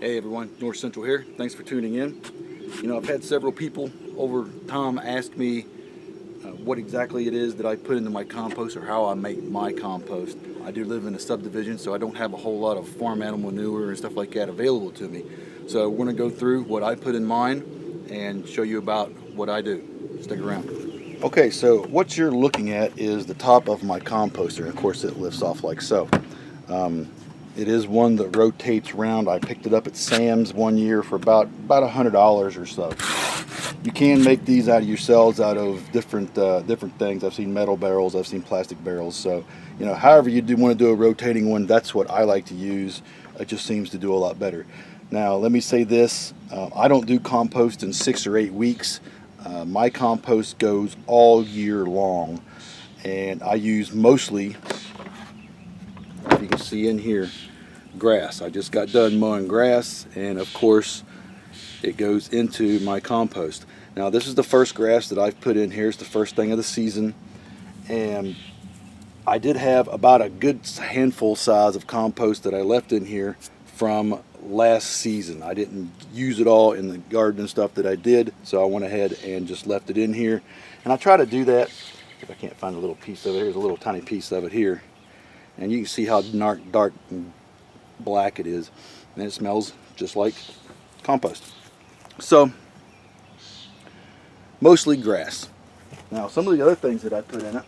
Hey everyone, North Central here. Thanks for tuning in. You know, I've had several people over time ask me what exactly it is that I put into my compost or how I make my compost. I do live in a subdivision, so I don't have a whole lot of farm animal manure and stuff like that available to me. So we're going to go through what I put in mine and show you about what I do. Stick around. Okay, so what you're looking at is the top of my composter. Of course, it lifts off like so. It is one that rotates around. I picked it up at Sam's one year for about $100 or so. You can make these out of yourselves out of different things. I've seen metal barrels, I've seen plastic barrels. So, you know, however you do want to do a rotating one, that's what I like to use. It just seems to do a lot better. Now, let me say this: I don't do compost in 6 or 8 weeks. My compost goes all year long, and I use mostly, if you can see in here, grass. I just got done mowing grass, and of course it goes into my compost. Now this is the first grass that I've put in here. It's the first thing of the season, and I did have about a good handful size of compost that I left in here from last season. I didn't use it all in the garden and stuff that I did, so I went ahead and just left it in here. And I try to do that. If I can't find a little piece of it, here's a little tiny piece of it here, and you can see how dark and black it is, and it smells just like compost. So mostly grass. Now some of the other things that I put in it,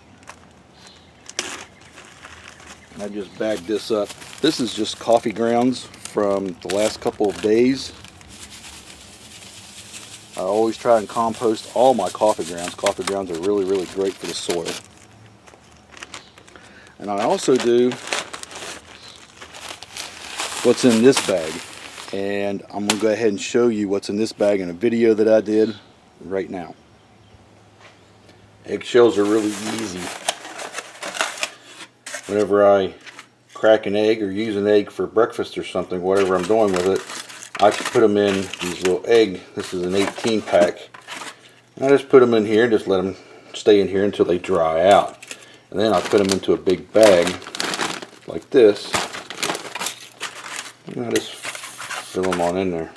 and I just bagged this up. This is just coffee grounds from the last couple of days. I always try and compost all my coffee grounds. Coffee grounds are really great for the soil. And I also do what's in this bag, and I'm going to go ahead and show you what's in this bag in a video that I did right now. Eggshells are really easy. Whenever I crack an egg or use an egg for breakfast or something, whatever I'm doing with it, I put them in these little egg. This is an 18 pack. I just put them in here and just let them stay in here until they dry out. And then I put them into a big bag like this. And I just fill them on in there.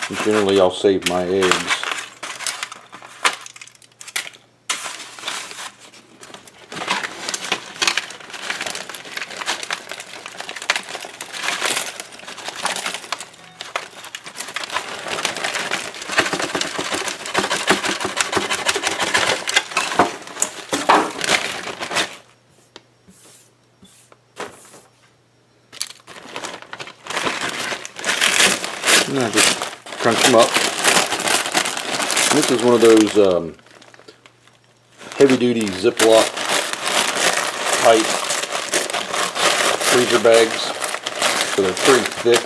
And generally I'll save my eggs. And I just crunch them up. And this is one of those heavy-duty Ziploc type freezer bags, so they're pretty thick.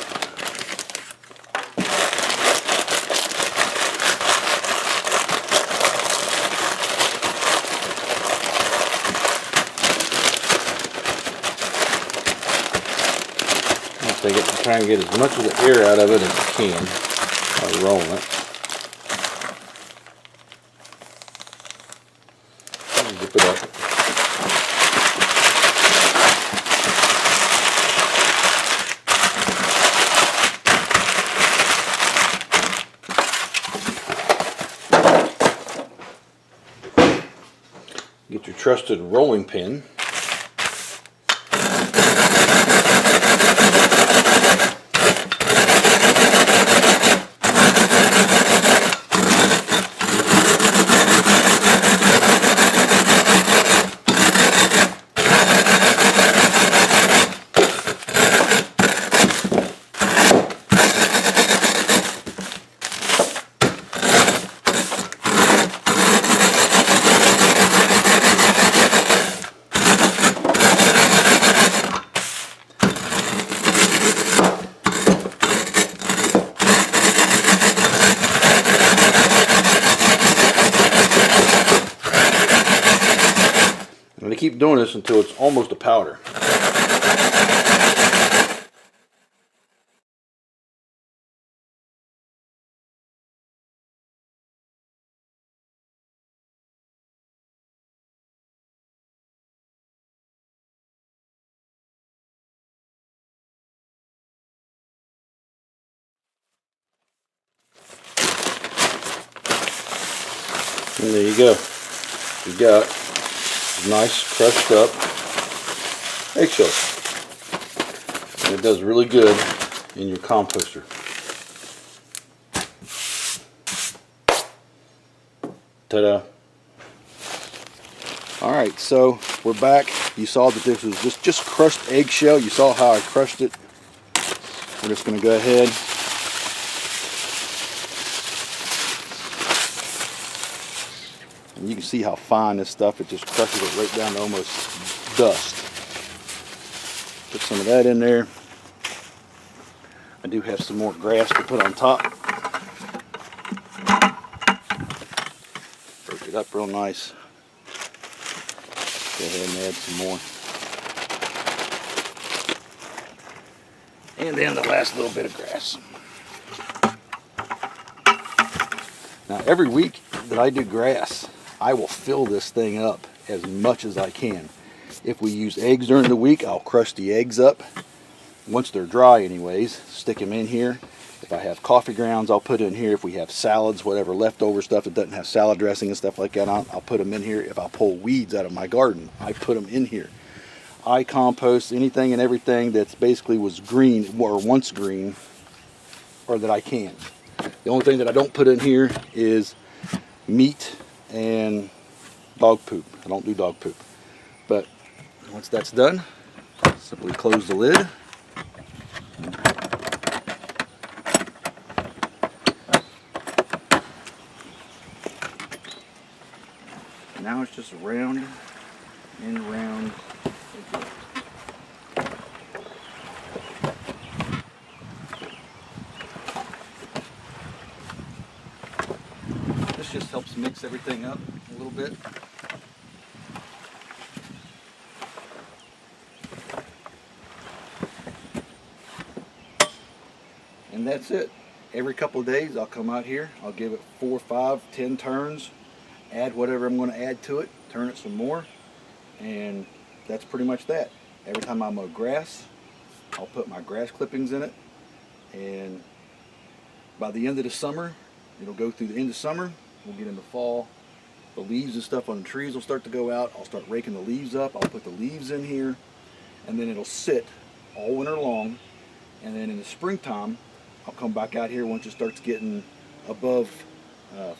Try and get as much of the air out of it as you can by rolling it. And zip it up. Get your trusted rolling pin. I'm going to keep doing this until it's almost a powder. And there you go. You got nice crushed up eggshells. And it does really good in your composter. Ta-da. Alright, so we're back. You saw that this was just crushed eggshell. You saw how I crushed it. We're just going to go ahead and you can see how fine this stuff, it just crushes it right down to almost dust. Put some of that in there. I do have some more grass to put on top. Work it up real nice. Go ahead and add some more. And then the last little bit of grass. Now every week that I do grass, I will fill this thing up as much as I can. If we use eggs during the week, I'll crush the eggs up. Once they're dry anyways, stick them in here. If I have coffee grounds, I'll put in here. If we have salads, whatever leftover stuff that doesn't have salad dressing and stuff like that, I'll put them in here. If I pull weeds out of my garden, I put them in here. I compost anything and everything that's basically was green or once green, or that I can. The only thing that I don't put in here is meat and dog poop. I don't do dog poop. But once that's done, simply close the lid. Now it's just round and round. This just helps mix everything up a little bit. And that's it. Every couple of days I'll come out here, I'll give it 4, 5, 10 turns, add whatever I'm going to add to it, turn it some more, and that's pretty much that. Every time I mow grass, I'll put my grass clippings in it, and by the end of the summer, it'll go through the end of summer, we'll get into fall, the leaves and stuff on the trees will start to go out, I'll start raking the leaves up, I'll put the leaves in here, and then it'll sit all winter long, and then in the springtime, I'll come back out here once it starts getting above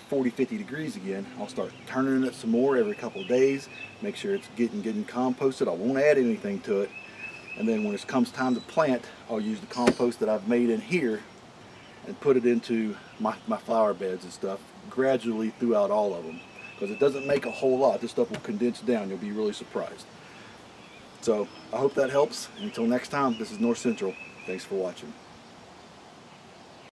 40, 50 degrees again. I'll start turning it some more every couple of days, make sure it's getting composted. I won't add anything to it. And then when it comes time to plant, I'll use the compost that I've made in here and put it into my flower beds and stuff gradually throughout all of them. Because it doesn't make a whole lot. This stuff will condense down. You'll be really surprised. So I hope that helps. Until next time, this is North Central. Thanks for watching.